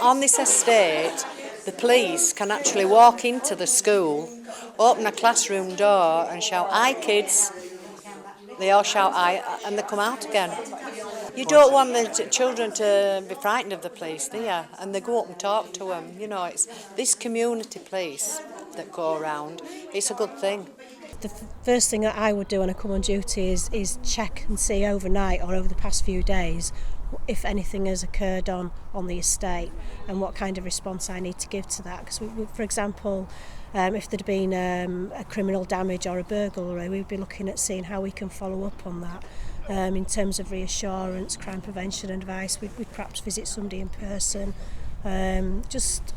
on this estate, the police can actually walk into the school, open a classroom door and shout, "Hi kids." They all shout "hi" and they come out again. You don't want the children to be frightened of the police, do you? And they go up and talk to them. You know, it's this community police that go around. It's a good thing. The first thing that I would do when I come on duty is check and see overnight or over the past few days if anything has occurred on the estate and what kind of response I need to give to that. Because, for example, if there'd been a criminal damage or a burglary, we'd be looking at seeing how we can follow up on that. In terms of reassurance, crime prevention advice, we'd perhaps visit somebody in person, just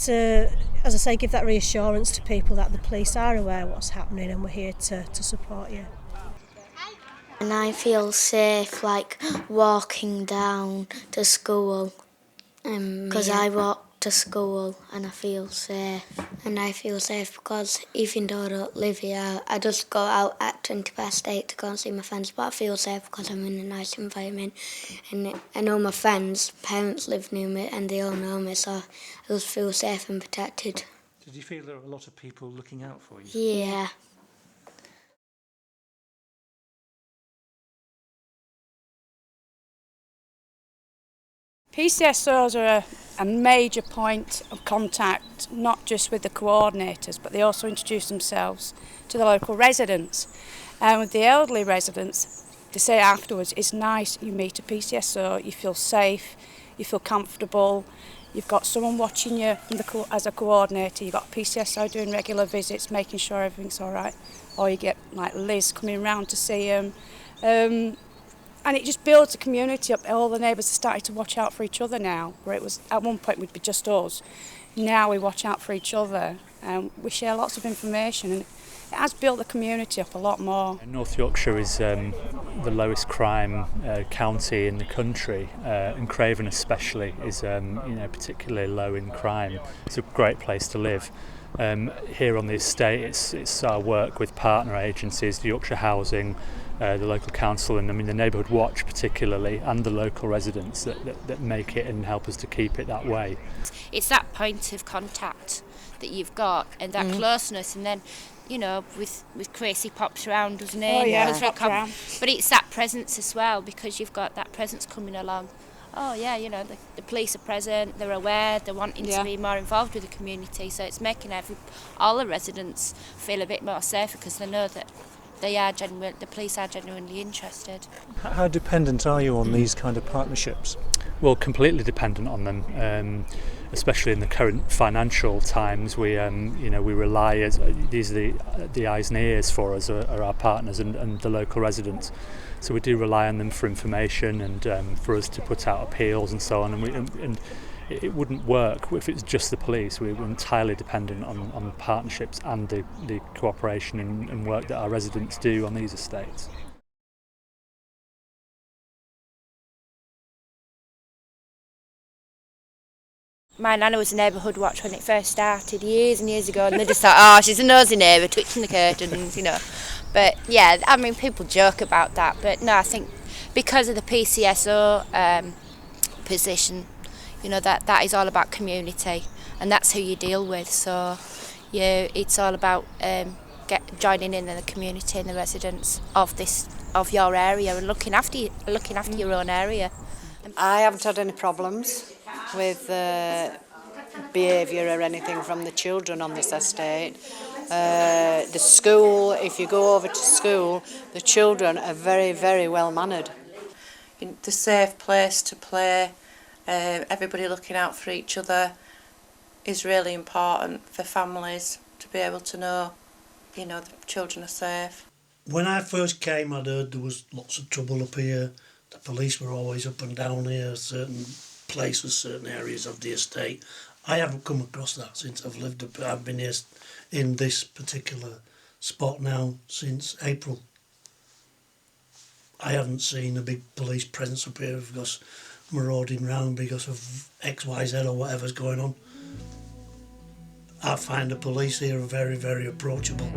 to, as I say, give that reassurance to people that the police are aware what's happening and we're here to support you. And I feel safe, like walking down to school, because I walk to school and I feel safe. And I feel safe because even though I don't live here, I just go out at 8:20 to go and see my friends, but I feel safe because I'm in a nice environment. And I know my friends' parents live near me and they all know me, so I just feel safe and protected. Did you feel there were a lot of people looking out for you? Yeah. PCSOs are a major point of contact, not just with the coordinators, but they also introduce themselves to the local residents. And with the elderly residents, they say afterwards, it's nice, you meet a PCSO, you feel safe, you feel comfortable, you've got someone watching you from as a coordinator, you've got a PCSO doing regular visits, making sure everything's all right, or you get like Liz coming round to see them. And it just builds a community up. All the neighbours are starting to watch out for each other now, where it was at one point would be just us. Now we watch out for each other and we share lots of information, and it has built the community up a lot more. North Yorkshire is the lowest crime county in the country, and Craven especially is particularly low in crime. It's a great place to live. Here on the estate, it's our work with partner agencies, the Yorkshire Housing, the local council, and the Neighbourhood Watch particularly, and the local residents that make it and help us to keep it that way. It's that point of contact that you've got and that closeness, and then, you know, with Tracy pops around, doesn't he? Oh yeah, but it's that presence as well, because you've got that presence coming along. Oh yeah, you know, the police are present, they're aware, they're wanting to be more involved with the community, so it's making all the residents feel a bit more safer because they know that the police are genuinely interested. How dependent are you on these kind of partnerships? Well, completely dependent on them, especially in the current financial times. We rely, as these are the eyes and ears for us, are our partners and the local residents. So we do rely on them for information and for us to put out appeals and so on. And it wouldn't work if it's just the police. We're entirely dependent on partnerships and the cooperation and work that our residents do on these estates. My nana was a neighbourhood watch when it first started years and years ago, and they just thought, oh, she's a nosy neighbour twitching the curtains, you know. But yeah, I mean, people joke about that, but no, I think because of the PCSO position, you know, that is all about community, and that's who you deal with. So, yeah, it's all about joining in the community and the residents of your area and looking after your own area. I haven't had any problems with behaviour or anything from the children on this estate. The school, if you go over to school, the children are very, very well mannered. It's a safe place to play. Everybody looking out for each other is really important for families to be able to know, you know, the children are safe. When I first came, I'd heard there was lots of trouble up here. The police were always up and down here, certain places, certain areas of the estate. I haven't come across that since I've lived up. I've been here in this particular spot now since April. I haven't seen a big police presence up here because marauding round because of XYZ or whatever's going on. I find the police here are very, very approachable.